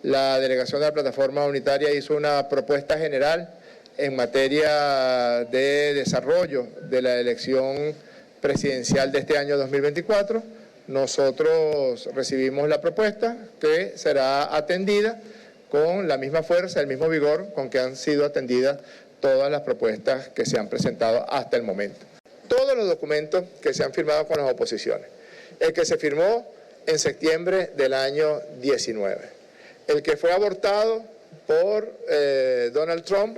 la delegación de la Plataforma Unitaria hizo una propuesta general en materia de desarrollo de la elección presidencial de este año 2024. Nosotros recibimos la propuesta que será atendida con la misma fuerza, el mismo vigor con que han sido atendidas todas las propuestas que se han presentado hasta el momento. Todos los documentos que se han firmado con las oposiciones. El que se firmó en septiembre del año 19. El que fue abortado por Donald Trump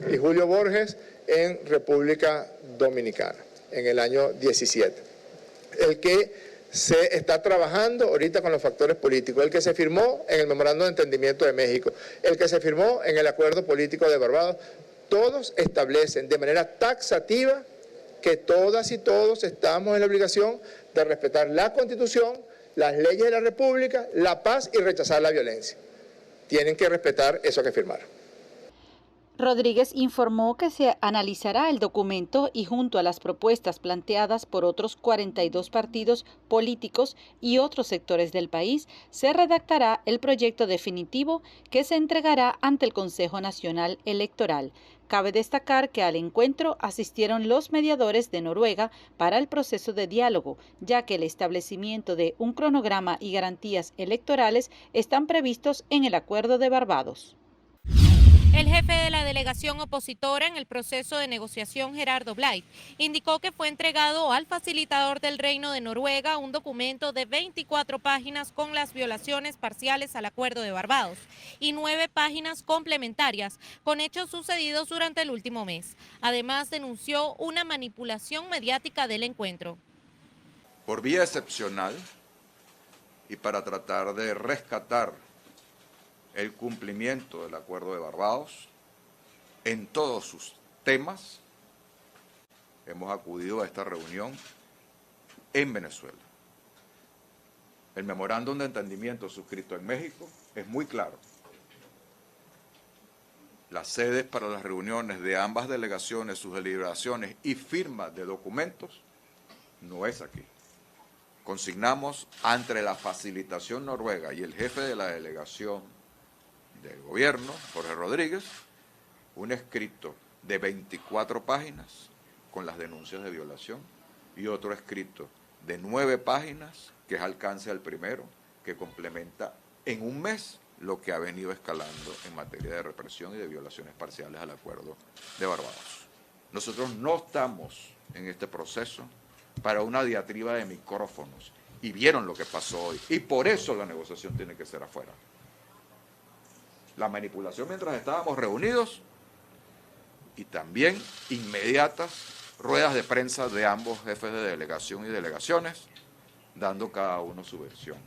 y Julio Borges en República Dominicana en el año 17. El que se está trabajando ahorita con los factores políticos, el que se firmó en el Memorando de Entendimiento de México, el que se firmó en el Acuerdo Político de Barbados, todos establecen de manera taxativa que todas y todos estamos en la obligación de respetar la Constitución, las leyes de la República, la paz y rechazar la violencia. Tienen que respetar eso que firmaron. Rodríguez informó que se analizará el documento y junto a las propuestas planteadas por otros 42 partidos políticos y otros sectores del país, se redactará el proyecto definitivo que se entregará ante el Consejo Nacional Electoral. Cabe destacar que al encuentro asistieron los mediadores de Noruega para el proceso de diálogo, ya que el establecimiento de un cronograma y garantías electorales están previstos en el Acuerdo de Barbados. El jefe de la delegación opositora en el proceso de negociación, Gerardo Blythe, indicó que fue entregado al facilitador del Reino de Noruega un documento de 24 páginas con las violaciones parciales al Acuerdo de Barbados y 9 páginas complementarias con hechos sucedidos durante el último mes. Además, denunció una manipulación mediática del encuentro. Por vía excepcional y para tratar de rescatar el cumplimiento del Acuerdo de Barbados en todos sus temas, hemos acudido a esta reunión en Venezuela. El memorándum de entendimiento suscrito en México es muy claro. Las sedes para las reuniones de ambas delegaciones, sus deliberaciones y firma de documentos no es aquí. Consignamos ante la facilitación noruega y el jefe de la delegación del gobierno, Jorge Rodríguez, un escrito de 24 páginas con las denuncias de violación y otro escrito de 9 páginas que es alcance al primero, que complementa en un mes lo que ha venido escalando en materia de represión y de violaciones parciales al Acuerdo de Barbados. Nosotros no estamos en este proceso para una diatriba de micrófonos y vieron lo que pasó hoy y por eso la negociación tiene que ser afuera. La manipulación mientras estábamos reunidos y también inmediatas ruedas de prensa de ambos jefes de delegación y delegaciones, dando cada uno su versión.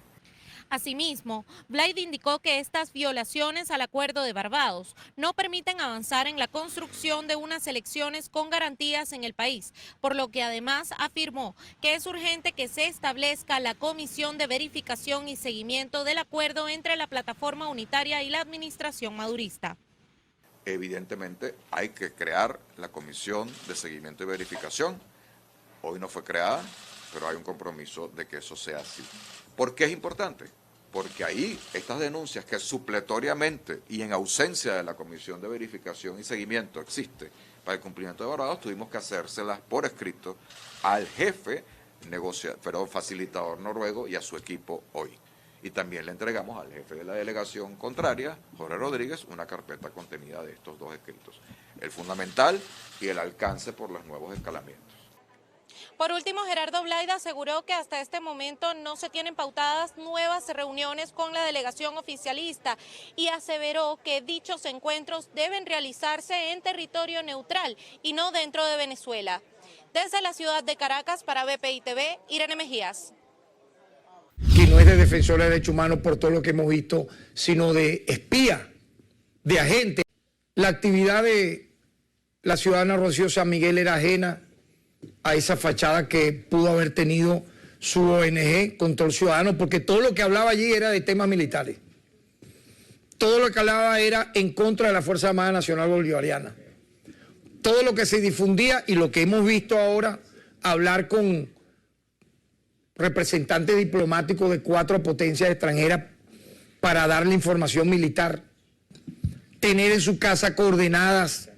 Asimismo, Blythe indicó que estas violaciones al Acuerdo de Barbados no permiten avanzar en la construcción de unas elecciones con garantías en el país, por lo que además afirmó que es urgente que se establezca la Comisión de Verificación y Seguimiento del acuerdo entre la Plataforma Unitaria y la administración madurista. Evidentemente hay que crear la Comisión de Seguimiento y Verificación. Hoy no fue creada, pero hay un compromiso de que eso sea así. ¿Por qué es importante? Porque ahí estas denuncias que supletoriamente y en ausencia de la Comisión de Verificación y Seguimiento existe para el cumplimiento de Barbados, tuvimos que hacérselas por escrito al jefe facilitador noruego y a su equipo hoy. Y también le entregamos al jefe de la delegación contraria, Jorge Rodríguez, una carpeta contenida de estos 2 escritos. El fundamental y el alcance por los nuevos escalamientos. Por último, Gerardo Blythe aseguró que hasta este momento no se tienen pautadas nuevas reuniones con la delegación oficialista y aseveró que dichos encuentros deben realizarse en territorio neutral y no dentro de Venezuela. Desde la ciudad de Caracas, para BPI TV, Irene Mejías. Que no es de defensor de derechos humanos por todo lo que hemos visto, sino de espía, de agente. La actividad de la ciudadana Rocío San Miguel era ajena a esa fachada que pudo haber tenido su ONG, Control Ciudadano, porque todo lo que hablaba allí era de temas militares. Todo lo que hablaba era en contra de la Fuerza Armada Nacional Bolivariana. Todo lo que se difundía y lo que hemos visto ahora, hablar con representantes diplomáticos de 4 potencias extranjeras para darle información militar, tener en su casa coordenadas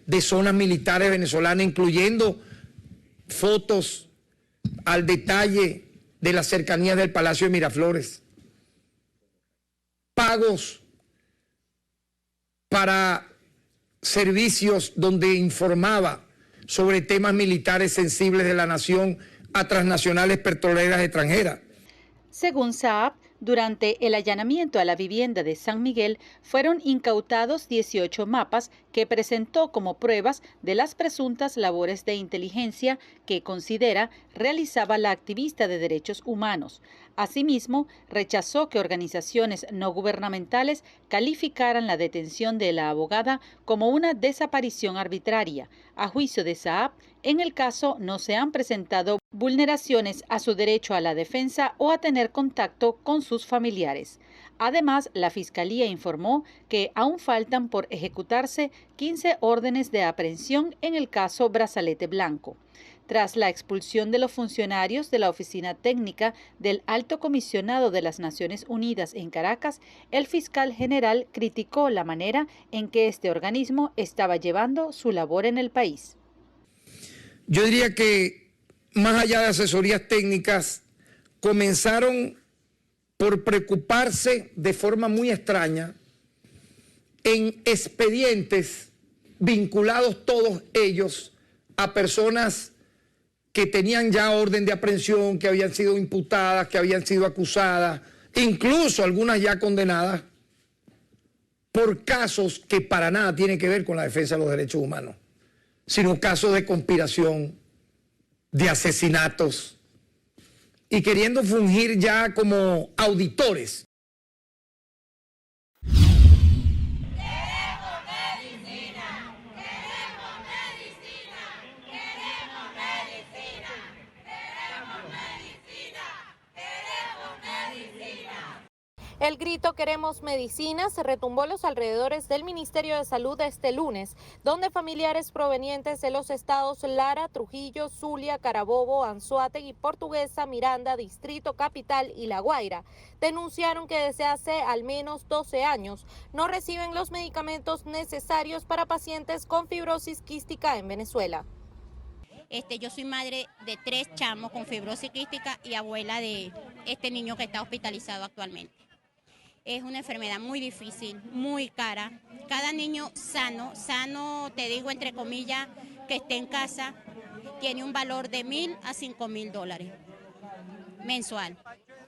de zonas militares venezolanas, incluyendo fotos al detalle de las cercanías del Palacio de Miraflores, pagos para servicios donde informaba sobre temas militares sensibles de la nación a transnacionales petroleras extranjeras. Según Saab, durante el allanamiento a la vivienda de San Miguel fueron incautados 18 mapas que presentó como pruebas de las presuntas labores de inteligencia que considera realizaba la activista de derechos humanos. Asimismo, rechazó que organizaciones no gubernamentales calificaran la detención de la abogada como una desaparición arbitraria. A juicio de Saab, en el caso no se han presentado vulneraciones a su derecho a la defensa o a tener contacto con sus familiares. Además, la Fiscalía informó que aún faltan por ejecutarse 15 órdenes de aprehensión en el caso Brazalete Blanco. Tras la expulsión de los funcionarios de la Oficina Técnica del Alto Comisionado de las Naciones Unidas en Caracas, el fiscal general criticó la manera en que este organismo estaba llevando su labor en el país. Yo diría que, más allá de asesorías técnicas, comenzaron por preocuparse de forma muy extraña en expedientes vinculados todos ellos a personas que tenían ya orden de aprehensión, que habían sido imputadas, que habían sido acusadas, incluso algunas ya condenadas, por casos que para nada tienen que ver con la defensa de los derechos humanos, sino casos de conspiración, de asesinatos, y queriendo fungir ya como auditores. El grito "Queremos medicina" se retumbó en los alrededores del Ministerio de Salud este lunes, donde familiares provenientes de los estados Lara, Trujillo, Zulia, Carabobo, Anzoátegui, Portuguesa, Miranda, Distrito Capital y La Guaira denunciaron que desde hace al menos 12 años no reciben los medicamentos necesarios para pacientes con fibrosis quística en Venezuela. Yo soy madre de 3 chamos con fibrosis quística y abuela de este niño que está hospitalizado actualmente. Es una enfermedad muy difícil, muy cara. Cada niño sano, te digo entre comillas, que esté en casa, tiene un valor de $1,000 a $5,000 mensual.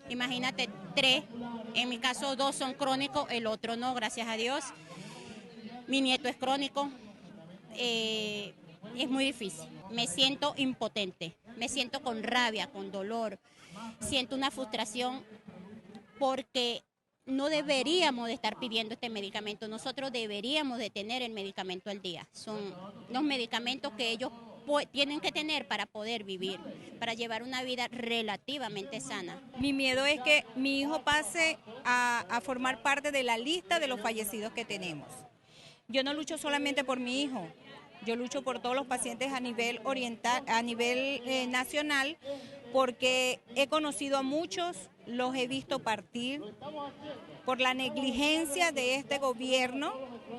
Imagínate 3, en mi caso 2 son crónicos, el otro no, gracias a Dios. Mi nieto es crónico, es muy difícil. Me siento impotente, me siento con rabia, con dolor, siento una frustración porque no deberíamos de estar pidiendo este medicamento, nosotros deberíamos de tener el medicamento al día. Son los medicamentos que ellos tienen que tener para poder vivir, para llevar una vida relativamente sana. Mi miedo es que mi hijo pase a formar parte de la lista de los fallecidos que tenemos. Yo no lucho solamente por mi hijo, yo lucho por todos los pacientes a nivel oriental, a nivel nacional, porque he conocido a muchos, los he visto partir por la negligencia de este gobierno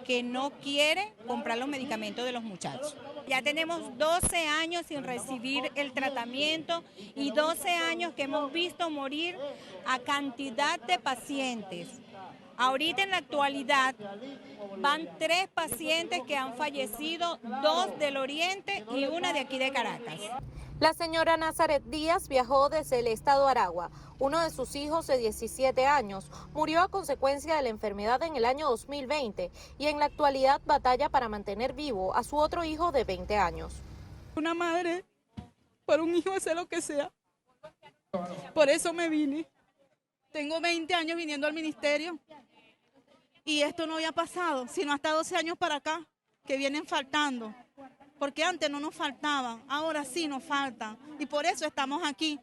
que no quiere comprar los medicamentos de los muchachos. Ya tenemos 12 años sin recibir el tratamiento y 12 años que hemos visto morir a cantidad de pacientes. Ahorita en la actualidad van 3 pacientes que han fallecido, 2 del Oriente y una de aquí de Caracas. La señora Nazaret Díaz viajó desde el estado Aragua. Uno de sus hijos de 17 años murió a consecuencia de la enfermedad en el año 2020 y en la actualidad batalla para mantener vivo a su otro hijo de 20 años. Una madre, por un hijo hace lo que sea. Por eso me vine. Tengo 20 años viniendo al ministerio y esto no había pasado, sino hasta 12 años para acá, que vienen faltando. Porque antes no nos faltaban, ahora sí nos faltan y por eso estamos aquí.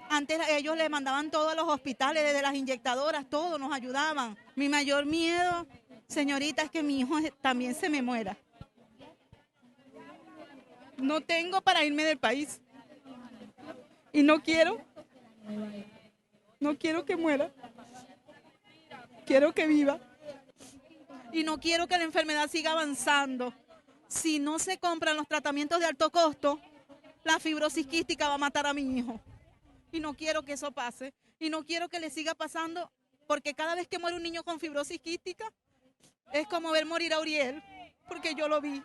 Antes ellos le mandaban todo a los hospitales, desde las inyectadoras, todo nos ayudaban. Mi mayor miedo, señorita, es que mi hijo también se me muera. No tengo para irme del país y no quiero que muera. quiero que viva. Y no quiero que la enfermedad siga avanzando. Si no se compran los tratamientos de alto costo, la fibrosis quística va a matar a mi hijo. Y no quiero que eso pase. Y no quiero que le siga pasando, porque cada vez que muere un niño con fibrosis quística, es como ver morir a Uriel, porque yo lo vi.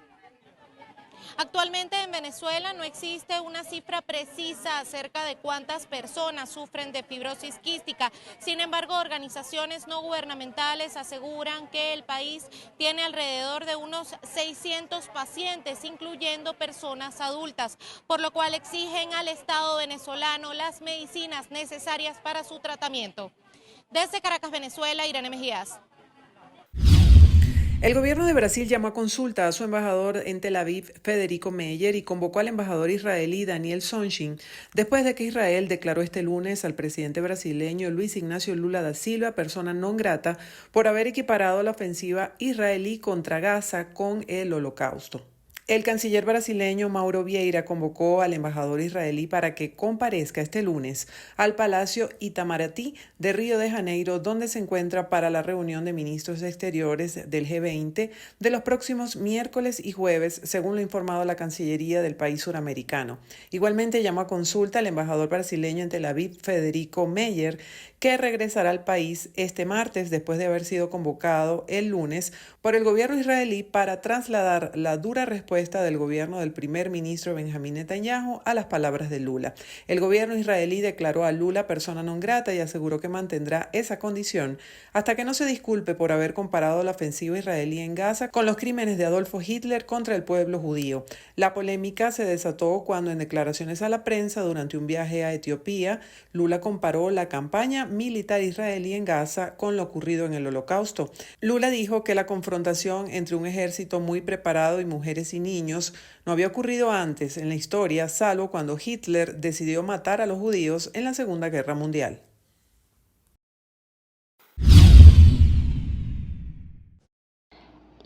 Actualmente en Venezuela no existe una cifra precisa acerca de cuántas personas sufren de fibrosis quística. Sin embargo, organizaciones no gubernamentales aseguran que el país tiene alrededor de unos 600 pacientes, incluyendo personas adultas, por lo cual exigen al Estado venezolano las medicinas necesarias para su tratamiento. Desde Caracas, Venezuela, Irene Mejías. El gobierno de Brasil llamó a consulta a su embajador en Tel Aviv, Federico Meyer, y convocó al embajador israelí Daniel Sonshine, después de que Israel declaró este lunes al presidente brasileño Luis Ignacio Lula da Silva persona non grata por haber equiparado la ofensiva israelí contra Gaza con el Holocausto. El canciller brasileño Mauro Vieira convocó al embajador israelí para que comparezca este lunes al Palacio Itamaraty de Río de Janeiro, donde se encuentra para la reunión de ministros exteriores del G20 de los próximos miércoles y jueves, según lo ha informado la Cancillería del país suramericano. Igualmente llamó a consulta al embajador brasileño en Tel Aviv, Federico Meyer, que regresará al país este martes después de haber sido convocado el lunes por el gobierno israelí para trasladar la dura respuesta del gobierno del primer ministro Benjamín Netanyahu a las palabras de Lula. El gobierno israelí declaró a Lula persona non grata y aseguró que mantendrá esa condición hasta que no se disculpe por haber comparado la ofensiva israelí en Gaza con los crímenes de Adolfo Hitler contra el pueblo judío. La polémica se desató cuando en declaraciones a la prensa durante un viaje a Etiopía, Lula comparó la campaña militar israelí en Gaza con lo ocurrido en el Holocausto. Lula dijo que la confrontación entre un ejército muy preparado y mujeres y niños no había ocurrido antes en la historia, salvo cuando Hitler decidió matar a los judíos en la Segunda Guerra Mundial.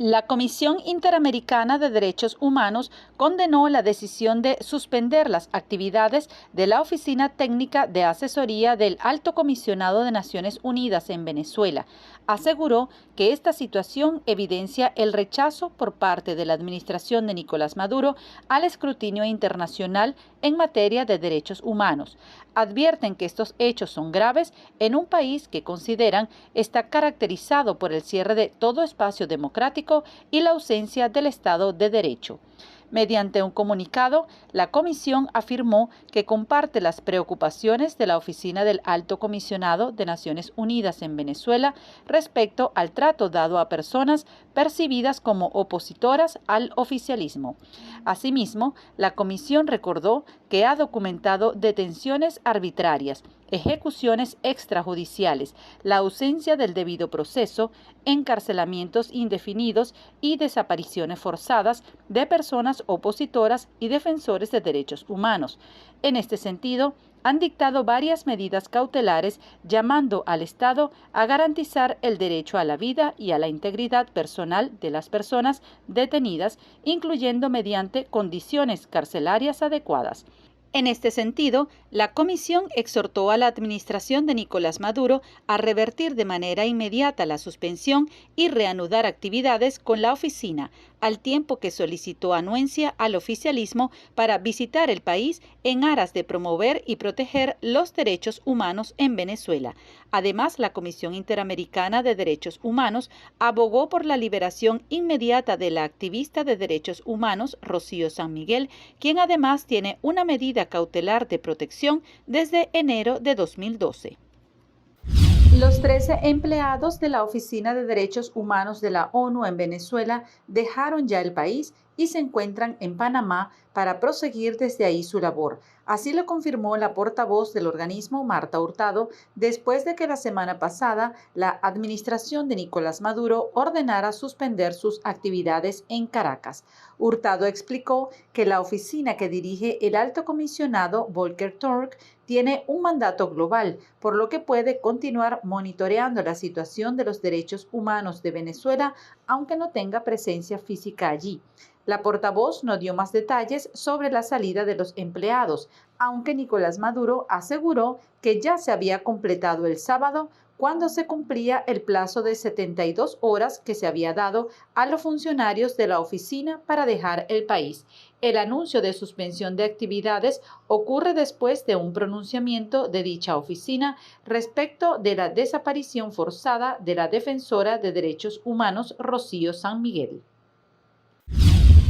La Comisión Interamericana de Derechos Humanos condenó la decisión de suspender las actividades de la Oficina Técnica de Asesoría del Alto Comisionado de Naciones Unidas en Venezuela. Aseguró que esta situación evidencia el rechazo por parte de la administración de Nicolás Maduro al escrutinio internacional en materia de derechos humanos. Advierten que estos hechos son graves en un país que consideran está caracterizado por el cierre de todo espacio democrático y la ausencia del Estado de Derecho. Mediante un comunicado, la comisión afirmó que comparte las preocupaciones de la Oficina del Alto Comisionado de Naciones Unidas en Venezuela respecto al trato dado a personas percibidas como opositoras al oficialismo. Asimismo, la comisión recordó que ha documentado detenciones arbitrarias, ejecuciones extrajudiciales, la ausencia del debido proceso, encarcelamientos indefinidos y desapariciones forzadas de personas opositoras y defensores de derechos humanos. En este sentido, han dictado varias medidas cautelares llamando al Estado a garantizar el derecho a la vida y a la integridad personal de las personas detenidas, incluyendo mediante condiciones carcelarias adecuadas. En este sentido, la comisión exhortó a la administración de Nicolás Maduro a revertir de manera inmediata la suspensión y reanudar actividades con la oficina, al tiempo que solicitó anuencia al oficialismo para visitar el país en aras de promover y proteger los derechos humanos en Venezuela. Además, la Comisión Interamericana de Derechos Humanos abogó por la liberación inmediata de la activista de derechos humanos Rocío San Miguel, quien además tiene una medida cautelar de protección desde enero de 2012. Los 13 empleados de la Oficina de Derechos Humanos de la ONU en Venezuela dejaron ya el país y se encuentran en Panamá para proseguir desde ahí su labor. Así lo confirmó la portavoz del organismo, Marta Hurtado, después de que la semana pasada la administración de Nicolás Maduro ordenara suspender sus actividades en Caracas. Hurtado explicó que la oficina que dirige el alto comisionado Volker Turk tiene un mandato global, por lo que puede continuar monitoreando la situación de los derechos humanos de Venezuela, aunque no tenga presencia física allí. La portavoz no dio más detalles sobre la salida de los empleados, aunque Nicolás Maduro aseguró que ya se había completado el sábado cuando se cumplía el plazo de 72 horas que se había dado a los funcionarios de la oficina para dejar el país. El anuncio de suspensión de actividades ocurre después de un pronunciamiento de dicha oficina respecto de la desaparición forzada de la defensora de derechos humanos Rocío San Miguel.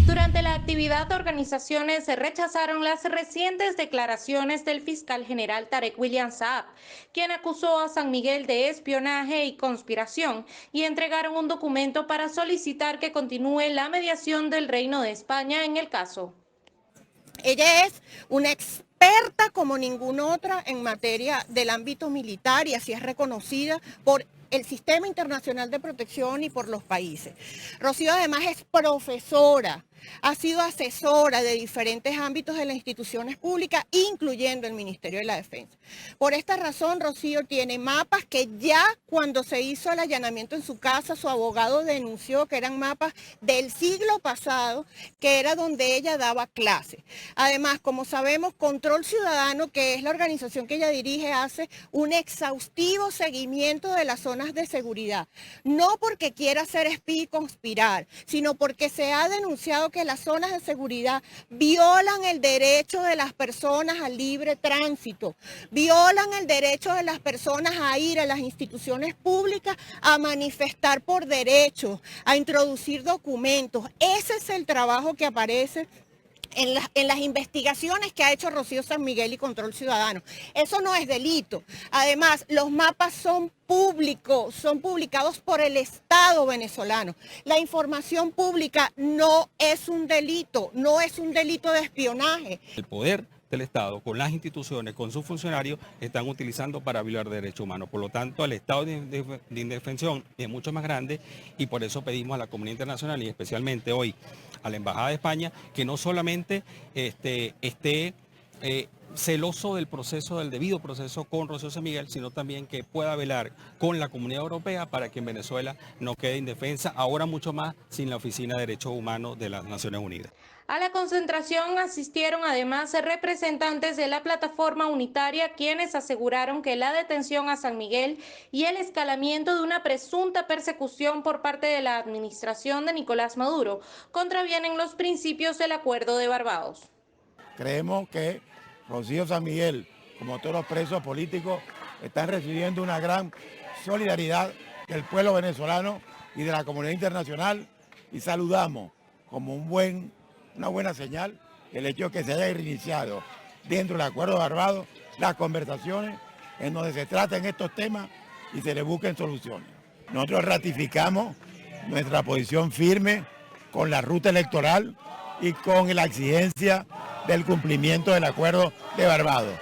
Durante la actividad, organizaciones rechazaron las recientes declaraciones del fiscal general Tarek William Saab, quien acusó a San Miguel de espionaje y conspiración, y entregaron un documento para solicitar que continúe la mediación del Reino de España en el caso. Ella es una experta como ninguna otra en materia del ámbito militar y así es reconocida por el Sistema Internacional de Protección y por los países. Rocío además es profesora, ha sido asesora de diferentes ámbitos de las instituciones públicas, incluyendo el Ministerio de la Defensa. Por esta razón, Rocío tiene mapas que ya cuando se hizo el allanamiento en su casa, su abogado denunció que eran mapas del siglo pasado, que era donde ella daba clases. Además, como sabemos, Control Ciudadano, que es la organización que ella dirige, hace un exhaustivo seguimiento de las zonas de seguridad. No porque quiera ser espía y conspirar, sino porque se ha denunciado que las zonas de seguridad violan el derecho de las personas al libre tránsito, violan el derecho de las personas a ir a las instituciones públicas a manifestar por derechos, a introducir documentos. Ese es el trabajo que aparece en las investigaciones que ha hecho Rocío San Miguel y Control Ciudadano. Eso no es delito. Además, los mapas son públicos, son publicados por el Estado venezolano. La información pública no es un delito, no es un delito de espionaje. El poder del Estado, con las instituciones, con sus funcionarios, están utilizando para violar derechos humanos. Por lo tanto, el estado de indefensión es mucho más grande y por eso pedimos a la comunidad internacional y especialmente hoy a la Embajada de España que no solamente esté celoso del proceso, del debido proceso con Rocío San Miguel, sino también que pueda velar con la Comunidad Europea para que en Venezuela no quede indefensa, ahora mucho más sin la Oficina de Derechos Humanos de las Naciones Unidas. A la concentración asistieron además representantes de la plataforma unitaria, quienes aseguraron que la detención a San Miguel y el escalamiento de una presunta persecución por parte de la administración de Nicolás Maduro contravienen los principios del Acuerdo de Barbados. Creemos que Rocío San Miguel, como todos los presos políticos, están recibiendo una gran solidaridad del pueblo venezolano y de la comunidad internacional y saludamos como una buena señal el hecho de que se haya reiniciado dentro del Acuerdo de Barbados las conversaciones en donde se traten estos temas y se le busquen soluciones. Nosotros ratificamos nuestra posición firme con la ruta electoral y con la exigencia del cumplimiento del Acuerdo de Barbados.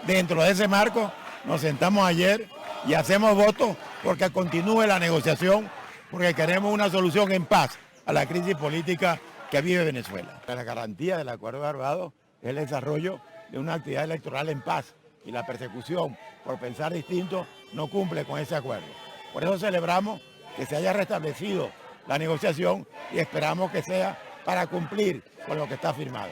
Dentro de ese marco nos sentamos ayer y hacemos voto porque continúe la negociación, porque queremos una solución en paz a la crisis política que vive Venezuela. La garantía del Acuerdo de Barbados es el desarrollo de una actividad electoral en paz y la persecución por pensar distinto no cumple con ese acuerdo. Por eso celebramos que se haya restablecido la negociación y esperamos que sea para cumplir con lo que está firmado.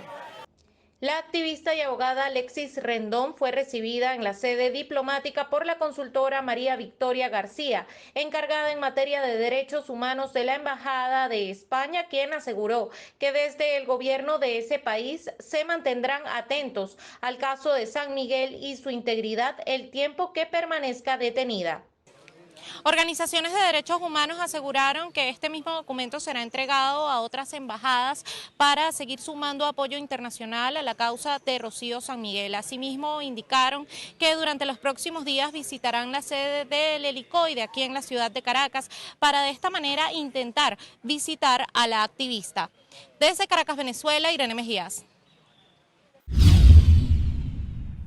La activista y abogada Alexis Rendón fue recibida en la sede diplomática por la consultora María Victoria García, encargada en materia de derechos humanos de la Embajada de España, quien aseguró que desde el gobierno de ese país se mantendrán atentos al caso de San Miguel y su integridad el tiempo que permanezca detenida. Organizaciones de derechos humanos aseguraron que este mismo documento será entregado a otras embajadas para seguir sumando apoyo internacional a la causa de Rocío San Miguel. Asimismo, indicaron que durante los próximos días visitarán la sede del helicoide aquí en la ciudad de Caracas para de esta manera intentar visitar a la activista. Desde Caracas, Venezuela, Irene Mejías.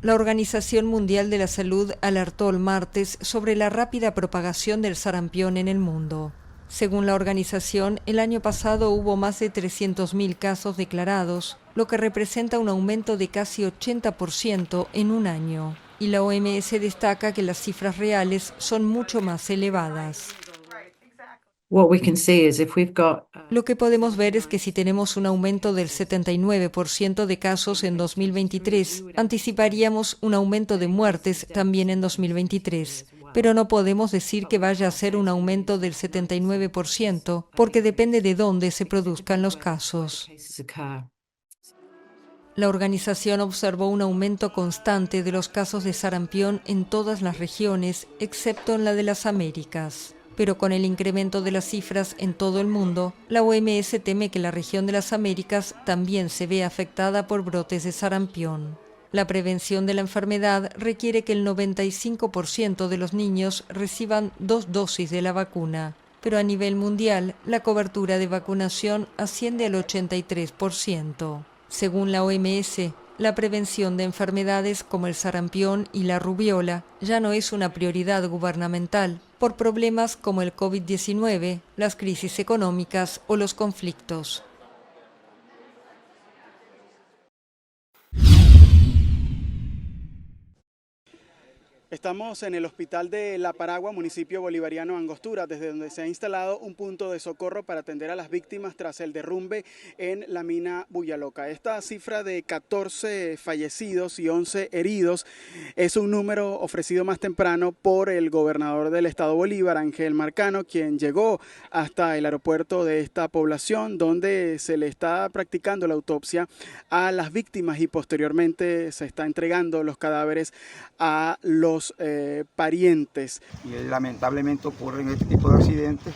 La Organización Mundial de la Salud alertó el martes sobre la rápida propagación del sarampión en el mundo. Según la organización, el año pasado hubo más de 300.000 casos declarados, lo que representa un aumento de casi 80% en un año. Y la OMS destaca que las cifras reales son mucho más elevadas. Lo que podemos ver es que si tenemos un aumento del 79% de casos en 2023, anticiparíamos un aumento de muertes también en 2023. pero no podemos decir que vaya a ser un aumento del 79%, porque depende de dónde se produzcan los casos. La organización observó un aumento constante de los casos de sarampión en todas las regiones, excepto en la de las Américas. Pero con el incremento de las cifras en todo el mundo, la OMS teme que la región de las Américas también se vea afectada por brotes de sarampión. La prevención de la enfermedad requiere que el 95% de los niños reciban 2 dosis de la vacuna, pero a nivel mundial la cobertura de vacunación asciende al 83%. Según la OMS, la prevención de enfermedades como el sarampión y la rubiola ya no es una prioridad gubernamental por problemas como el COVID-19, las crisis económicas o los conflictos. Estamos en el hospital de La Paragua, municipio bolivariano Angostura, desde donde se ha instalado un punto de socorro para atender a las víctimas tras el derrumbe en la mina Bullaloca. Esta cifra de 14 fallecidos y 11 heridos es un número ofrecido más temprano por el gobernador del estado Bolívar, Ángel Marcano, quien llegó hasta el aeropuerto de esta población, donde se le está practicando la autopsia a las víctimas y posteriormente se está entregando los cadáveres a los parientes. Y lamentablemente ocurren este tipo de accidentes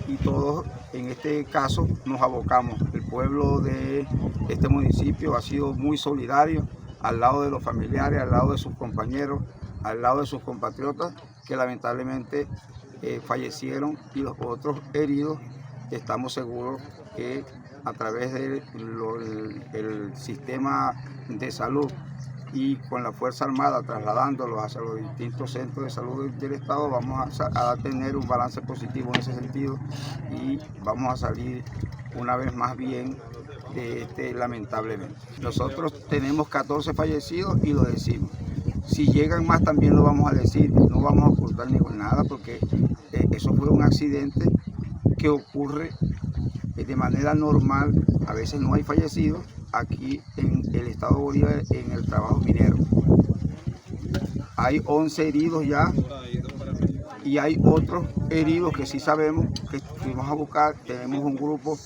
y todos en este caso nos abocamos. El pueblo de este municipio ha sido muy solidario al lado de los familiares, al lado de sus compañeros, al lado de sus compatriotas que lamentablemente fallecieron, y los otros heridos estamos seguros que a través del sistema de salud y con la Fuerza Armada trasladándolos hacia los distintos centros de salud del Estado, vamos a tener un balance positivo en ese sentido y vamos a salir una vez más bien de lamentablemente. Nosotros tenemos 14 fallecidos y lo decimos. Si llegan más también lo vamos a decir, no vamos a ocultar nada porque eso fue un accidente que ocurre de manera normal. A veces no hay fallecidos aquí en el estado Bolívar en el trabajo minero. Hay 11 heridos ya y hay otros heridos que sí sabemos que fuimos a buscar. Tenemos un grupo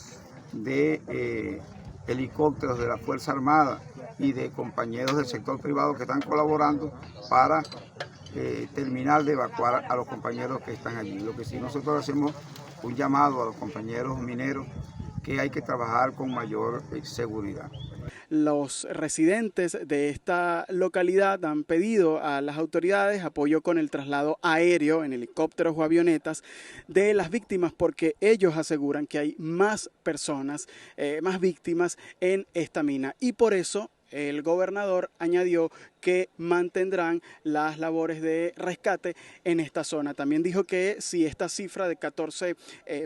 de helicópteros de la Fuerza Armada y de compañeros del sector privado que están colaborando para terminar de evacuar a los compañeros que están allí. Lo que sí nosotros hacemos un llamado a los compañeros mineros que hay que trabajar con mayor seguridad. Los residentes de esta localidad han pedido a las autoridades apoyo con el traslado aéreo en helicópteros o avionetas de las víctimas, porque ellos aseguran que hay más personas, más víctimas en esta mina, y por eso el gobernador añadió que mantendrán las labores de rescate en esta zona. También dijo que si esta cifra de 14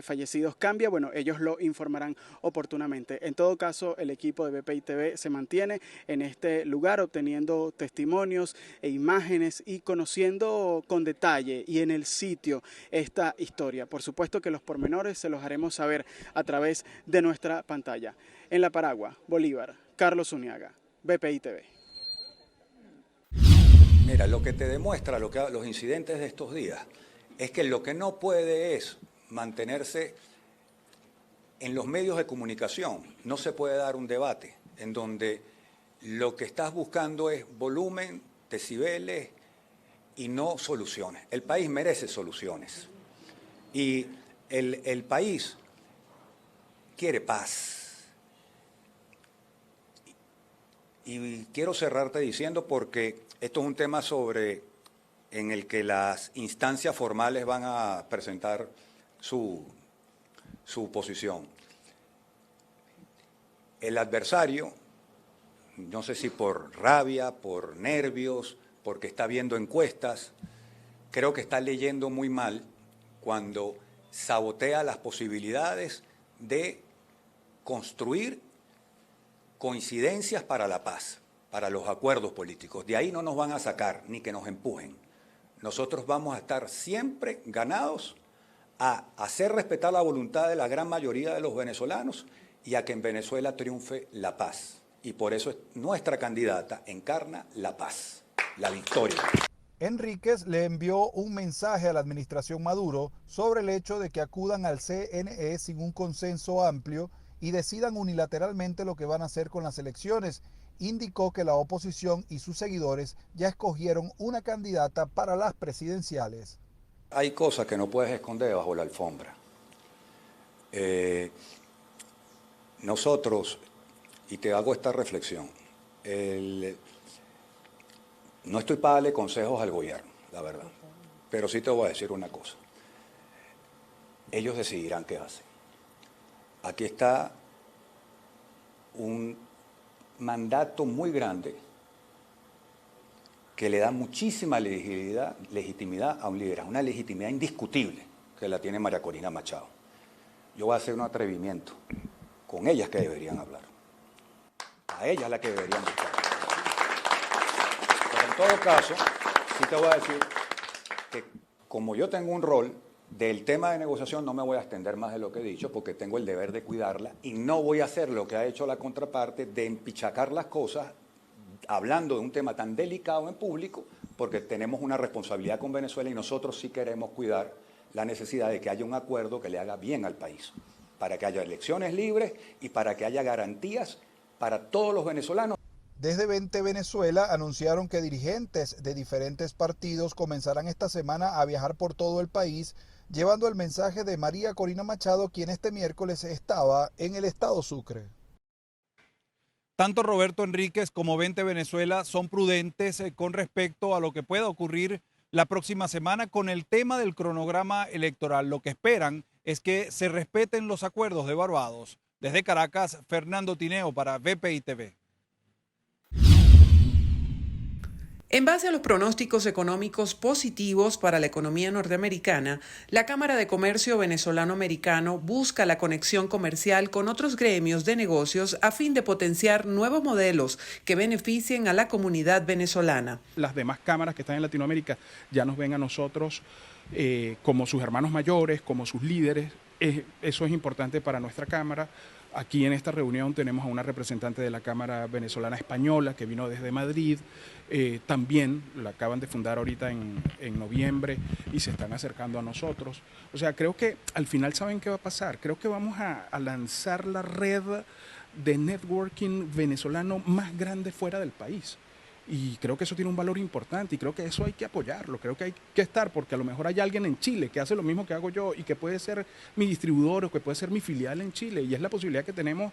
fallecidos cambia, bueno, ellos lo informarán oportunamente. En todo caso, el equipo de BPI TV se mantiene en este lugar obteniendo testimonios e imágenes y conociendo con detalle y en el sitio esta historia. Por supuesto que los pormenores se los haremos saber a través de nuestra pantalla. En La Paragua, Bolívar, Carlos Zuniaga, BPI TV. Mira, lo que te demuestra los incidentes de estos días es que lo que no puede es mantenerse en los medios de comunicación. No se puede dar un debate en donde lo que estás buscando es volumen, decibeles y no soluciones. El país merece soluciones y el país quiere paz. Y quiero cerrarte diciendo, porque esto es un tema en el que las instancias formales van a presentar su posición. El adversario, no sé si por rabia, por nervios, porque está viendo encuestas, creo que está leyendo muy mal cuando sabotea las posibilidades de construir coincidencias para la paz, para los acuerdos políticos. De ahí no nos van a sacar ni que nos empujen. Nosotros vamos a estar siempre ganados a hacer respetar la voluntad de la gran mayoría de los venezolanos y a que en Venezuela triunfe la paz. Y por eso nuestra candidata encarna la paz, la victoria. Enríquez le envió un mensaje a la administración Maduro sobre el hecho de que acudan al CNE sin un consenso amplio y decidan unilateralmente lo que van a hacer con las elecciones. Indicó que la oposición y sus seguidores ya escogieron una candidata para las presidenciales. Hay cosas que no puedes esconder bajo la alfombra. Nosotros, y te hago esta reflexión, no estoy para darle consejos al gobierno, la verdad, pero sí te voy a decir una cosa. Ellos decidirán qué hacen. Aquí está un mandato muy grande que le da muchísima legitimidad a un liderazgo, una legitimidad indiscutible que la tiene María Corina Machado. Yo voy a hacer un atrevimiento. Con ellas que deberían hablar. A ellas la que deberían buscar. Pero en todo caso, sí te voy a decir que como yo tengo un rol del tema de negociación, no me voy a extender más de lo que he dicho porque tengo el deber de cuidarla y no voy a hacer lo que ha hecho la contraparte de empichacar las cosas hablando de un tema tan delicado en público porque tenemos una responsabilidad con Venezuela y nosotros sí queremos cuidar la necesidad de que haya un acuerdo que le haga bien al país, para que haya elecciones libres y para que haya garantías para todos los venezolanos. Desde 20 Venezuela anunciaron que dirigentes de diferentes partidos comenzarán esta semana a viajar por todo el país, llevando el mensaje de María Corina Machado, quien este miércoles estaba en el estado Sucre. Tanto Roberto Enríquez como 20 Venezuela son prudentes con respecto a lo que pueda ocurrir la próxima semana con el tema del cronograma electoral. Lo que esperan es que se respeten los acuerdos de Barbados. Desde Caracas, Fernando Tineo para BPI TV. En base a los pronósticos económicos positivos para la economía norteamericana, la Cámara de Comercio Venezolano-Americano busca la conexión comercial con otros gremios de negocios a fin de potenciar nuevos modelos que beneficien a la comunidad venezolana. Las demás cámaras que están en Latinoamérica ya nos ven a nosotros como sus hermanos mayores, como sus líderes. Eso es importante para nuestra Cámara. Aquí en esta reunión tenemos a una representante de la Cámara Venezolana Española que vino desde Madrid, también la acaban de fundar ahorita en noviembre y se están acercando a nosotros. O sea, creo que al final saben qué va a pasar, creo que vamos a lanzar la red de networking venezolano más grande fuera del país. Y creo que eso tiene un valor importante y creo que eso hay que apoyarlo, creo que hay que estar, porque a lo mejor hay alguien en Chile que hace lo mismo que hago yo y que puede ser mi distribuidor o que puede ser mi filial en Chile y es la posibilidad que tenemos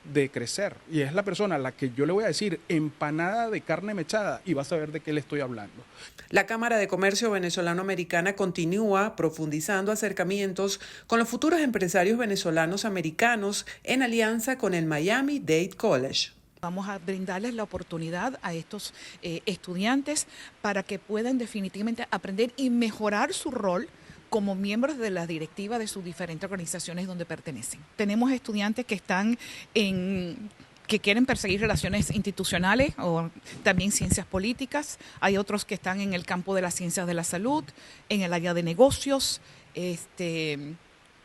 de crecer. Y es la persona a la que yo le voy a decir empanada de carne mechada y va a saber de qué le estoy hablando. La Cámara de Comercio Venezolano-Americana continúa profundizando acercamientos con los futuros empresarios venezolanos americanos en alianza con el Miami-Dade College. Vamos a brindarles la oportunidad a estos estudiantes para que puedan definitivamente aprender y mejorar su rol como miembros de la directiva de sus diferentes organizaciones donde pertenecen. Tenemos estudiantes que están que quieren perseguir relaciones institucionales o también ciencias políticas. Hay otros que están en el campo de las ciencias de la salud, en el área de negocios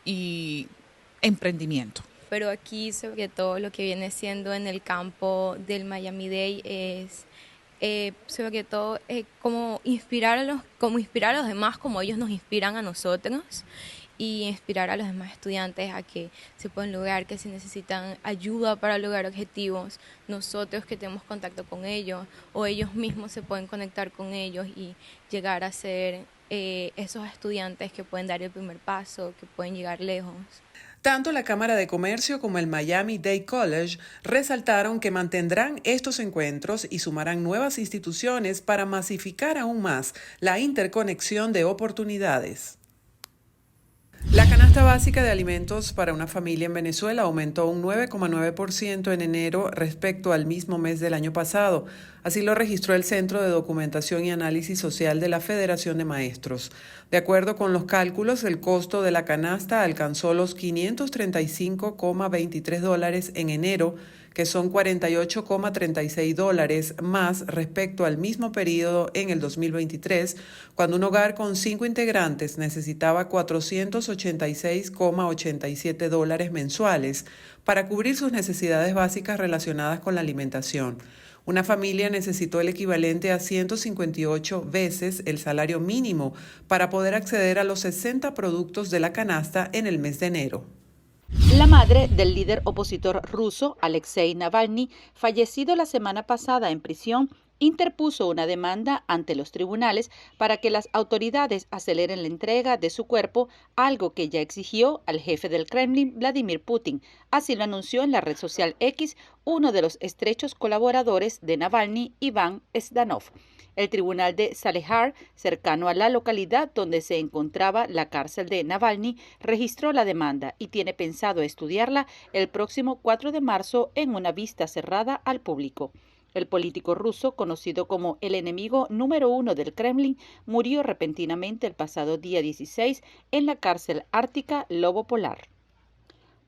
y emprendimiento. Pero aquí sobre todo lo que viene siendo en el campo del Miami-Dade es sobre todo como inspirar a los demás como ellos nos inspiran a nosotros y inspirar a los demás estudiantes a que se pueden lograr, que si necesitan ayuda para lograr objetivos, nosotros que tenemos contacto con ellos o ellos mismos se pueden conectar con ellos y llegar a ser esos estudiantes que pueden dar el primer paso, que pueden llegar lejos. Tanto la Cámara de Comercio como el Miami-Dade College resaltaron que mantendrán estos encuentros y sumarán nuevas instituciones para masificar aún más la interconexión de oportunidades. La canasta básica de alimentos para una familia en Venezuela aumentó un 9,9% en enero respecto al mismo mes del año pasado. Así lo registró el Centro de Documentación y Análisis Social de la Federación de Maestros. De acuerdo con los cálculos, el costo de la canasta alcanzó los $535,23 en enero, que son $48,36 más respecto al mismo periodo en el 2023, cuando un hogar con 5 integrantes necesitaba $486,87 mensuales para cubrir sus necesidades básicas relacionadas con la alimentación. Una familia necesitó el equivalente a 158 veces el salario mínimo para poder acceder a los 60 productos de la canasta en el mes de enero. La madre del líder opositor ruso, Alexei Navalny, fallecido la semana pasada en prisión, interpuso una demanda ante los tribunales para que las autoridades aceleren la entrega de su cuerpo, algo que ya exigió al jefe del Kremlin, Vladimir Putin. Así lo anunció en la red social X uno de los estrechos colaboradores de Navalny, Iván Zdanov. El tribunal de Salehar, cercano a la localidad donde se encontraba la cárcel de Navalny, registró la demanda y tiene pensado estudiarla el próximo 4 de marzo en una vista cerrada al público. El político ruso, conocido como el enemigo número 1 del Kremlin, murió repentinamente el pasado día 16 en la cárcel ártica Lobo Polar.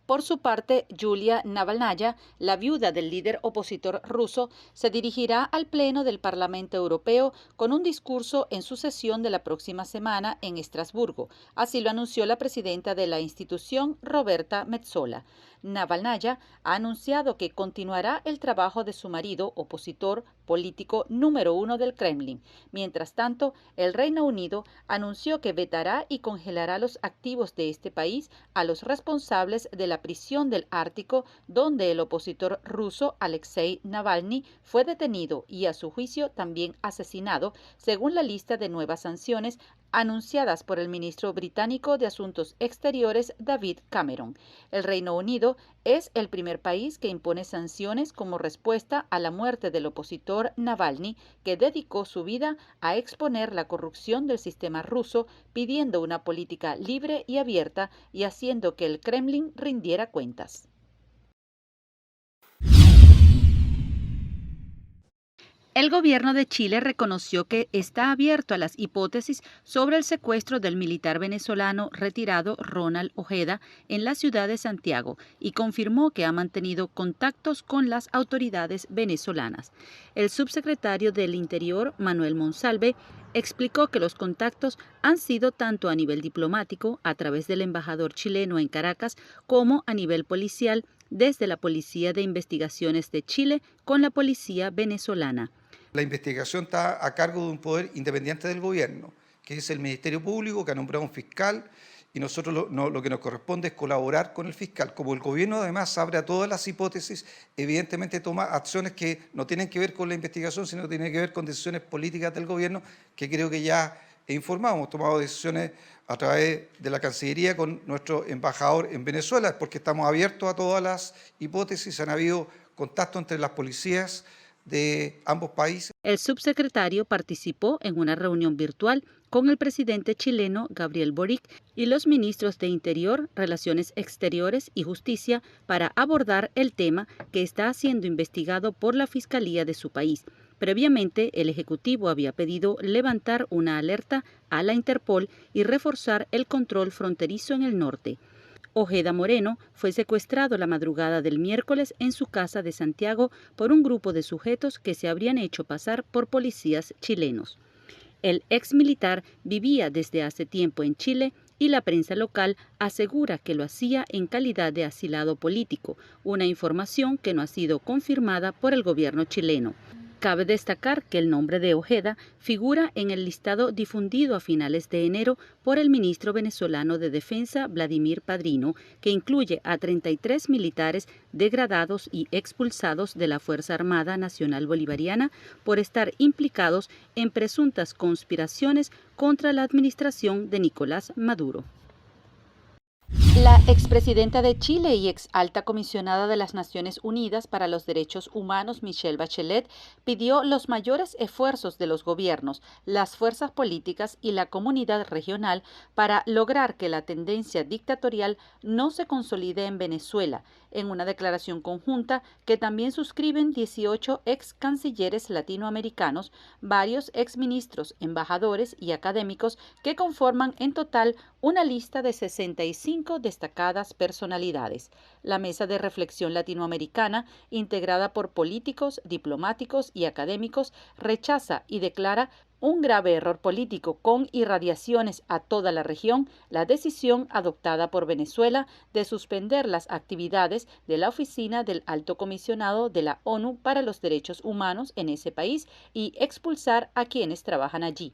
Por su parte, Yulia Navalnaya, la viuda del líder opositor ruso, se dirigirá al Pleno del Parlamento Europeo con un discurso en su sesión de la próxima semana en Estrasburgo. Así lo anunció la presidenta de la institución, Roberta Metsola. Navalnaya ha anunciado que continuará el trabajo de su marido, opositor político número 1 del Kremlin. Mientras tanto, el Reino Unido anunció que vetará y congelará los activos de este país a los responsables de la prisión del Ártico, donde el opositor ruso Alexei Navalny fue detenido y a su juicio también asesinado, según la lista de nuevas sanciones anunciadas por el ministro británico de Asuntos Exteriores David Cameron. El Reino Unido es el primer país que impone sanciones como respuesta a la muerte del opositor Navalny, que dedicó su vida a exponer la corrupción del sistema ruso, pidiendo una política libre y abierta y haciendo que el Kremlin rindiera cuentas. El gobierno de Chile reconoció que está abierto a las hipótesis sobre el secuestro del militar venezolano retirado Ronald Ojeda en la ciudad de Santiago y confirmó que ha mantenido contactos con las autoridades venezolanas. El subsecretario del Interior, Manuel Monsalve, explicó que los contactos han sido tanto a nivel diplomático, a través del embajador chileno en Caracas, como a nivel policial, desde la Policía de Investigaciones de Chile con la Policía venezolana. La investigación está a cargo de un poder independiente del gobierno, que es el Ministerio Público, que ha nombrado un fiscal, y nosotros lo que nos corresponde es colaborar con el fiscal. Como el gobierno además abre a todas las hipótesis, evidentemente toma acciones que no tienen que ver con la investigación, sino que tienen que ver con decisiones políticas del gobierno, que creo que ya he informado. Hemos tomado decisiones a través de la Cancillería con nuestro embajador en Venezuela, porque estamos abiertos a todas las hipótesis. Han habido contacto entre las policías de ambos países. El subsecretario participó en una reunión virtual con el presidente chileno Gabriel Boric y los ministros de Interior, Relaciones Exteriores y Justicia para abordar el tema que está siendo investigado por la Fiscalía de su país. Previamente, el Ejecutivo había pedido levantar una alerta a la Interpol y reforzar el control fronterizo en el norte. Ojeda Moreno fue secuestrado la madrugada del miércoles en su casa de Santiago por un grupo de sujetos que se habrían hecho pasar por policías chilenos. El exmilitar vivía desde hace tiempo en Chile y la prensa local asegura que lo hacía en calidad de asilado político, una información que no ha sido confirmada por el gobierno chileno. Cabe destacar que el nombre de Ojeda figura en el listado difundido a finales de enero por el ministro venezolano de Defensa, Vladimir Padrino, que incluye a 33 militares degradados y expulsados de la Fuerza Armada Nacional Bolivariana por estar implicados en presuntas conspiraciones contra la administración de Nicolás Maduro. La expresidenta de Chile y ex alta comisionada de las Naciones Unidas para los Derechos Humanos, Michelle Bachelet, pidió los mayores esfuerzos de los gobiernos, las fuerzas políticas y la comunidad regional para lograr que la tendencia dictatorial no se consolide en Venezuela, en una declaración conjunta que también suscriben 18 ex cancilleres latinoamericanos, varios ex ministros, embajadores y académicos que conforman en total una lista de 65 de destacadas personalidades. La Mesa de Reflexión Latinoamericana, integrada por políticos, diplomáticos y académicos, rechaza y declara un grave error político con irradiaciones a toda la región la decisión adoptada por Venezuela de suspender las actividades de la Oficina del Alto Comisionado de la ONU para los Derechos Humanos en ese país y expulsar a quienes trabajan allí.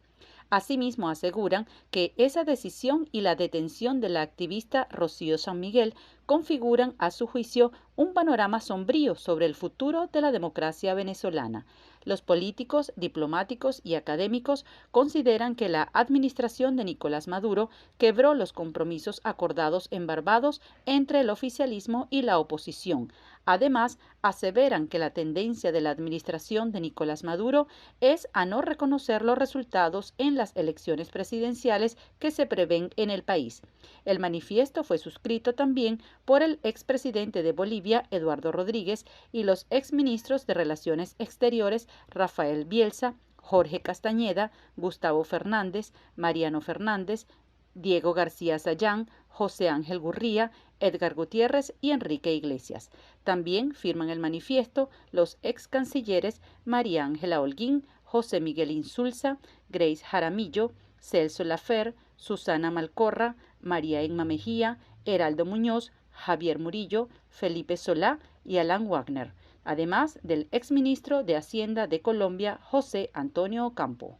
Asimismo, aseguran que esa decisión y la detención de la activista Rocío San Miguel configuran, a su juicio, un panorama sombrío sobre el futuro de la democracia venezolana. Los políticos, diplomáticos y académicos consideran que la administración de Nicolás Maduro quebró los compromisos acordados en Barbados entre el oficialismo y la oposición. Además, aseveran que la tendencia de la administración de Nicolás Maduro es a no reconocer los resultados en las elecciones presidenciales que se prevén en el país. El manifiesto fue suscrito también por el expresidente de Bolivia, Eduardo Rodríguez, y los exministros de Relaciones Exteriores, Rafael Bielsa, Jorge Castañeda, Gustavo Fernández, Mariano Fernández, Diego García Sayán, José Ángel Gurría, Edgar Gutiérrez y Enrique Iglesias. También firman el manifiesto los ex cancilleres María Ángela Holguín, José Miguel Insulza, Grace Jaramillo, Celso Lafer, Susana Malcorra, María Emma Mejía, Heraldo Muñoz, Javier Murillo, Felipe Solá y Alan Wagner, además del exministro de Hacienda de Colombia, José Antonio Ocampo.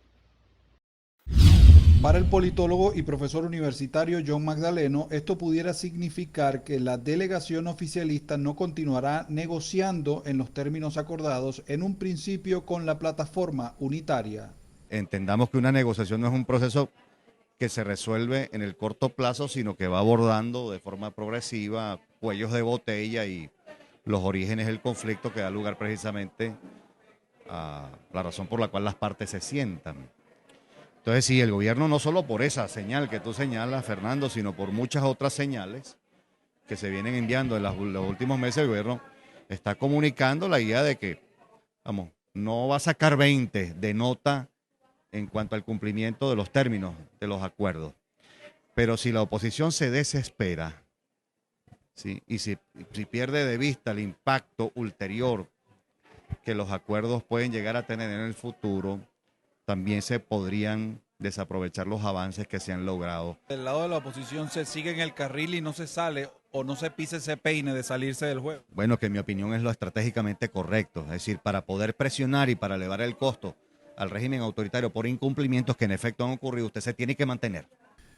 Para el politólogo y profesor universitario John Magdaleno, esto pudiera significar que la delegación oficialista no continuará negociando en los términos acordados en un principio con la plataforma unitaria. Entendamos que una negociación no es un proceso que se resuelve en el corto plazo, sino que va abordando de forma progresiva cuellos de botella y los orígenes del conflicto que da lugar precisamente a la razón por la cual las partes se sientan. Entonces, sí, el gobierno no solo por esa señal que tú señalas, Fernando, sino por muchas otras señales que se vienen enviando en los últimos meses, el gobierno está comunicando la idea de que, vamos, no va a sacar 20 de nota en cuanto al cumplimiento de los términos de los acuerdos. Pero si la oposición se desespera, ¿sí? Y si pierde de vista el impacto ulterior que los acuerdos pueden llegar a tener en el futuro, también se podrían desaprovechar los avances que se han logrado. Del lado de la oposición se sigue en el carril y no se sale o no se pisa ese peine de salirse del juego. Bueno, que en mi opinión es lo estratégicamente correcto, es decir, para poder presionar y para elevar el costo al régimen autoritario por incumplimientos que en efecto han ocurrido, usted se tiene que mantener.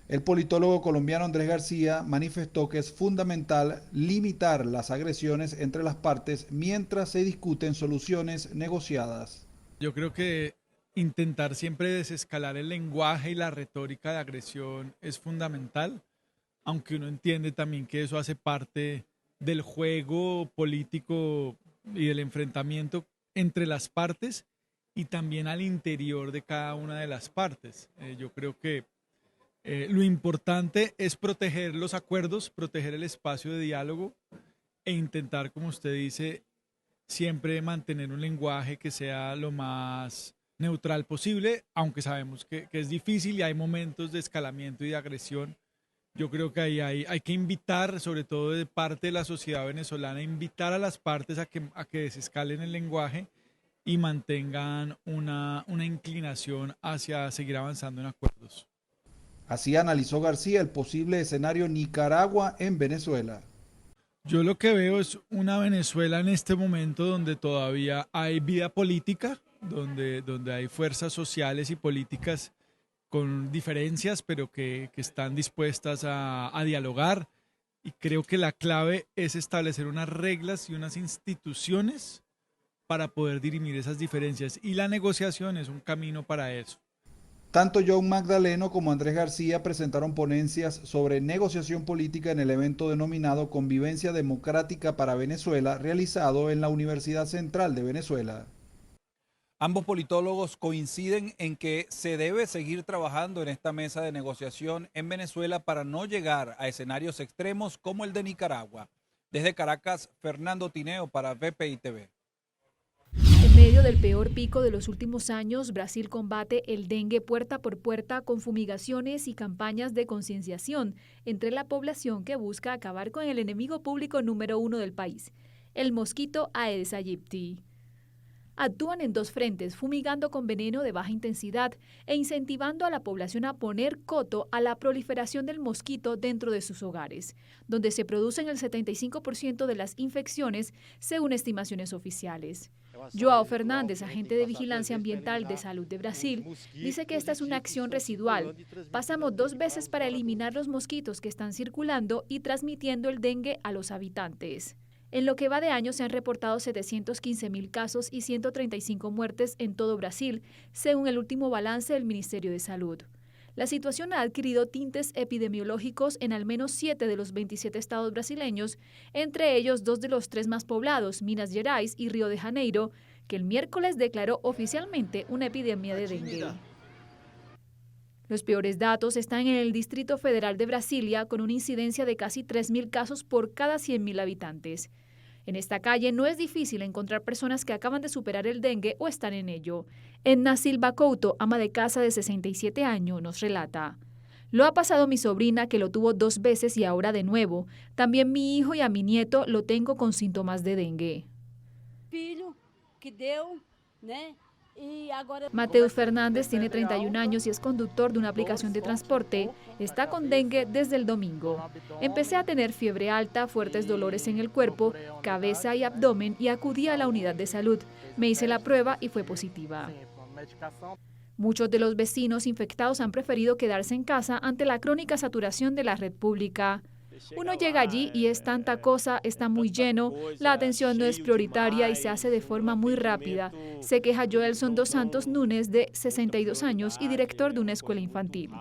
El politólogo colombiano Andrés García manifestó que es fundamental limitar las agresiones entre las partes mientras se discuten soluciones negociadas. Yo creo que intentar siempre desescalar el lenguaje y la retórica de agresión es fundamental, aunque uno entiende también que eso hace parte del juego político y del enfrentamiento entre las partes y también al interior de cada una de las partes. Yo creo que lo importante es proteger los acuerdos, proteger el espacio de diálogo e intentar, como usted dice, siempre mantener un lenguaje que sea lo más neutral posible, aunque sabemos que es difícil y hay momentos de escalamiento y de agresión. Yo creo que ahí hay que invitar, sobre todo de parte de la sociedad venezolana, invitar a las partes a que desescalen el lenguaje y mantengan una inclinación hacia seguir avanzando en acuerdos. Así analizó García el posible escenario Nicaragua en Venezuela. Yo lo que veo es una Venezuela en este momento donde todavía hay vida política, donde hay fuerzas sociales y políticas con diferencias, pero que están dispuestas a dialogar. Y creo que la clave es establecer unas reglas y unas instituciones para poder dirimir esas diferencias. Y la negociación es un camino para eso. Tanto John Magdaleno como Andrés García presentaron ponencias sobre negociación política en el evento denominado Convivencia Democrática para Venezuela, realizado en la Universidad Central de Venezuela. Ambos politólogos coinciden en que se debe seguir trabajando en esta mesa de negociación en Venezuela para no llegar a escenarios extremos como el de Nicaragua. Desde Caracas, Fernando Tineo para VPI TV. medio del peor pico de los últimos años, Brasil combate el dengue puerta por puerta con fumigaciones y campañas de concienciación entre la población que busca acabar con el enemigo público número 1 del país, el mosquito Aedes aegypti. Actúan en dos frentes, fumigando con veneno de baja intensidad e incentivando a la población a poner coto a la proliferación del mosquito dentro de sus hogares, donde se producen el 75% de las infecciones, según estimaciones oficiales. João Fernández, agente de Vigilancia Ambiental de Salud de Brasil, dice que esta es una acción residual. Pasamos 2 veces para eliminar los mosquitos que están circulando y transmitiendo el dengue a los habitantes. En lo que va de año se han reportado 715.000 casos y 135 muertes en todo Brasil, según el último balance del Ministerio de Salud. La situación ha adquirido tintes epidemiológicos en al menos 7 de los 27 estados brasileños, entre ellos 2 de los 3 más poblados, Minas Gerais y Río de Janeiro, que el miércoles declaró oficialmente una epidemia de dengue. Los peores datos están en el Distrito Federal de Brasilia, con una incidencia de casi 3.000 casos por cada 100.000 habitantes. En esta calle no es difícil encontrar personas que acaban de superar el dengue o están en ello. Edna Silva Couto, ama de casa de 67 años, nos relata: "Lo ha pasado mi sobrina, que lo tuvo 2 veces y ahora de nuevo. También mi hijo y a mi nieto lo tengo con síntomas de dengue". Mateus Fernández tiene 31 años y es conductor de una aplicación de transporte. Está con dengue desde el domingo. "Empecé a tener fiebre alta, fuertes dolores en el cuerpo, cabeza y abdomen y acudí a la unidad de salud. Me hice la prueba y fue positiva". Muchos de los vecinos infectados han preferido quedarse en casa ante la crónica saturación de la red pública. "Uno llega allí y es tanta cosa, está muy lleno, la atención no es prioritaria y se hace de forma muy rápida", se queja Joelson dos Santos Núñez, de 62 años y director de una escuela infantil.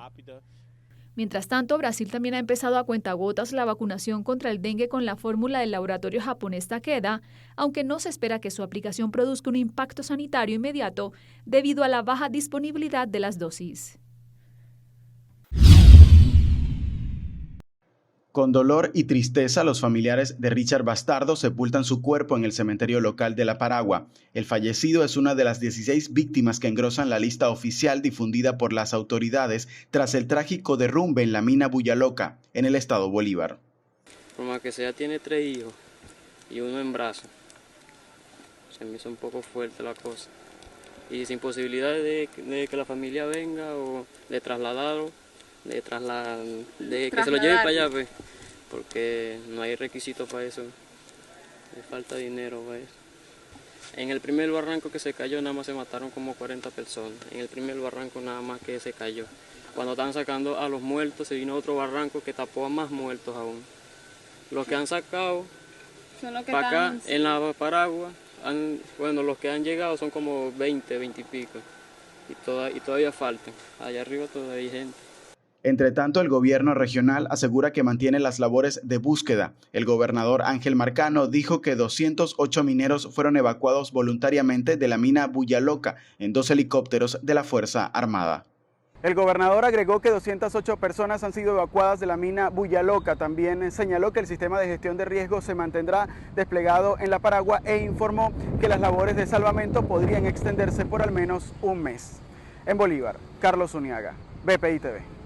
Mientras tanto, Brasil también ha empezado a cuentagotas la vacunación contra el dengue con la fórmula del laboratorio japonés Takeda, aunque no se espera que su aplicación produzca un impacto sanitario inmediato debido a la baja disponibilidad de las dosis. Con dolor y tristeza, los familiares de Richard Bastardo sepultan su cuerpo en el cementerio local de La Paragua. El fallecido es una de las 16 víctimas que engrosan la lista oficial difundida por las autoridades tras el trágico derrumbe en la mina Buyaloca, en el estado Bolívar. Por más que sea, tiene 3 hijos y uno en brazos. Se me hizo un poco fuerte la cosa. Y sin posibilidad de que la familia venga o de trasladarlo, de que se lo lleven para allá, pues, porque no hay requisitos para eso, le falta dinero para eso. En el primer barranco que se cayó nada más se mataron como 40 personas, en el primer barranco nada más que se cayó. Cuando estaban sacando a los muertos se vino otro barranco que tapó a más muertos aún. Los que han sacado para acá en la Paragua, los que han llegado son como 20 y pico, y todavía faltan, allá arriba todavía hay gente. Entre tanto, el gobierno regional asegura que mantiene las labores de búsqueda. El gobernador Ángel Marcano dijo que 208 mineros fueron evacuados voluntariamente de la mina Buyaloca en 2 helicópteros de la Fuerza Armada. El gobernador agregó que 208 personas han sido evacuadas de la mina Buyaloca. También señaló que el sistema de gestión de riesgos se mantendrá desplegado en La Paragua e informó que las labores de salvamento podrían extenderse por al menos un mes. En Bolívar, Carlos Uniaga, BPI TV.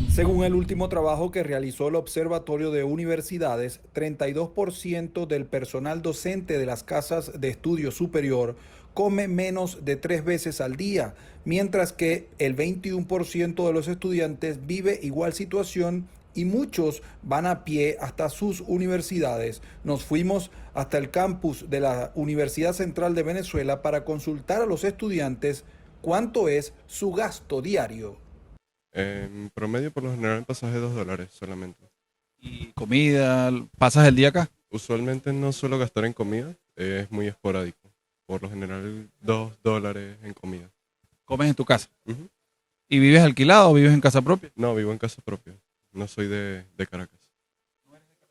Según el último trabajo que realizó el Observatorio de Universidades, 32% del personal docente de las casas de estudio superior come menos de 3 veces al día, mientras que el 21% de los estudiantes vive igual situación y muchos van a pie hasta sus universidades. Nos fuimos hasta el campus de la Universidad Central de Venezuela para consultar a los estudiantes cuánto es su gasto diario. En promedio, por lo general, el pasaje $2 solamente. ¿Y comida? ¿Pasas el día acá? Usualmente no suelo gastar en comida, es muy esporádico. Por lo general, $2 en comida. ¿Comes en tu casa? ¿Y vives alquilado o vives en casa propia? No, vivo en casa propia. No soy de Caracas.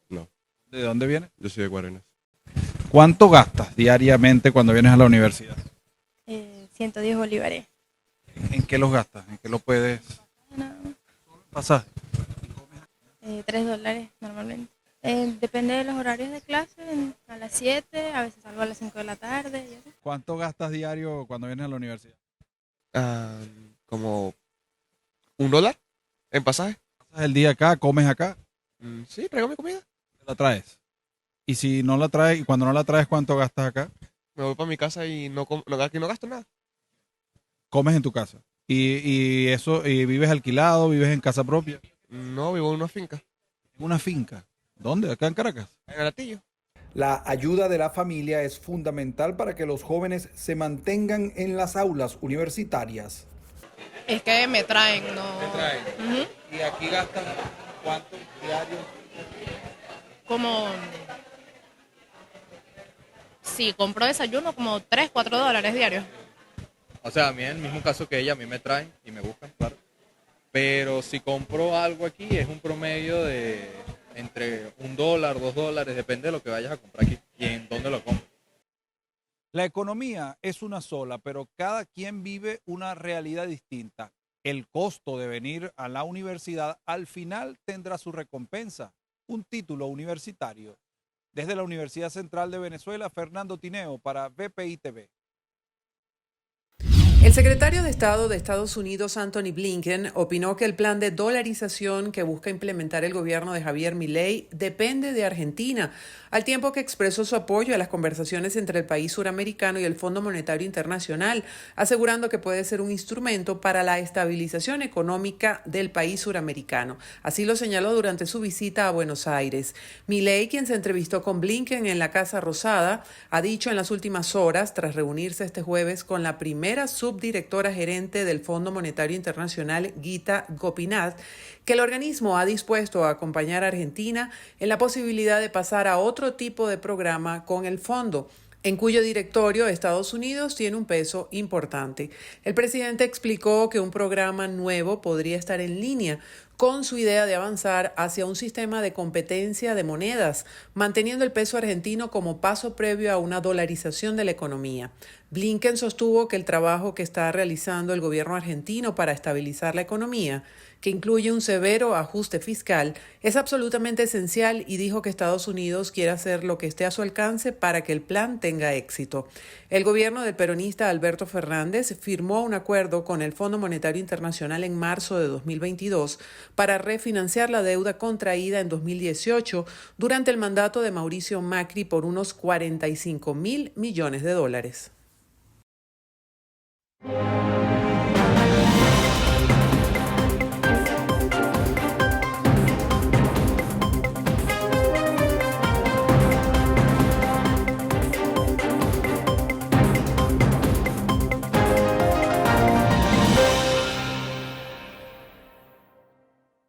No. ¿De dónde vienes? Yo soy de Guarenas. ¿Cuánto gastas diariamente cuando vienes a la universidad? 110 bolívares. ¿En qué los gastas? ¿En qué lo puedes...? No. ¿Pasaje? $3 normalmente. Depende de los horarios de clase, a las 7, a veces salgo a las 5 de la tarde. Y así. ¿Cuánto gastas diario cuando vienes a la universidad? Como $1 en pasaje. ¿Pasas el día acá? ¿Comes acá? Sí, traigo mi comida. ¿Te la traes? Y si no la traes, y cuando no la traes, ¿cuánto gastas acá? Me voy para mi casa y aquí no gasto nada. ¿Comes en tu casa? ¿Y eso, y vives alquilado, vives en casa propia? No, vivo en una finca. ¿En una finca? ¿Dónde? ¿Acá en Caracas? En Aratillo. La ayuda de la familia es fundamental para que los jóvenes se mantengan en las aulas universitarias. Es que me traen, ¿no? ¿Te traen? ¿Y aquí gastan cuánto diario? Como, si compro desayuno, como $3-4 diarios. O sea, a mí en el mismo caso que ella, a mí me traen y me buscan, claro. Pero si compro algo aquí es un promedio de entre $1, $2, depende de lo que vayas a comprar aquí y en dónde lo compras. La economía es una sola, pero cada quien vive una realidad distinta. El costo de venir a la universidad al final tendrá su recompensa, un título universitario. Desde la Universidad Central de Venezuela, Fernando Tineo para BPI TV. El secretario de Estado de Estados Unidos, Anthony Blinken, opinó que el plan de dolarización que busca implementar el gobierno de Javier Milei depende de Argentina, al tiempo que expresó su apoyo a las conversaciones entre el país suramericano y el Fondo Monetario Internacional, asegurando que puede ser un instrumento para la estabilización económica del país suramericano. Así lo señaló durante su visita a Buenos Aires. Milei, quien se entrevistó con Blinken en la Casa Rosada, ha dicho en las últimas horas, tras reunirse este jueves con la primera subdirectora gerente del Fondo Monetario Internacional, Gita Gopinath, que el organismo ha dispuesto a acompañar a Argentina en la posibilidad de pasar a otro tipo de programa con el fondo, en cuyo directorio Estados Unidos tiene un peso importante. El presidente explicó que un programa nuevo podría estar en línea con su idea de avanzar hacia un sistema de competencia de monedas, manteniendo el peso argentino como paso previo a una dolarización de la economía. Blinken sostuvo que el trabajo que está realizando el gobierno argentino para estabilizar la economía, que incluye un severo ajuste fiscal, es absolutamente esencial y dijo que Estados Unidos quiere hacer lo que esté a su alcance para que el plan tenga éxito. El gobierno del peronista Alberto Fernández firmó un acuerdo con el Fondo Monetario Internacional en marzo de 2022 para refinanciar la deuda contraída en 2018 durante el mandato de Mauricio Macri por unos $45.000 millones.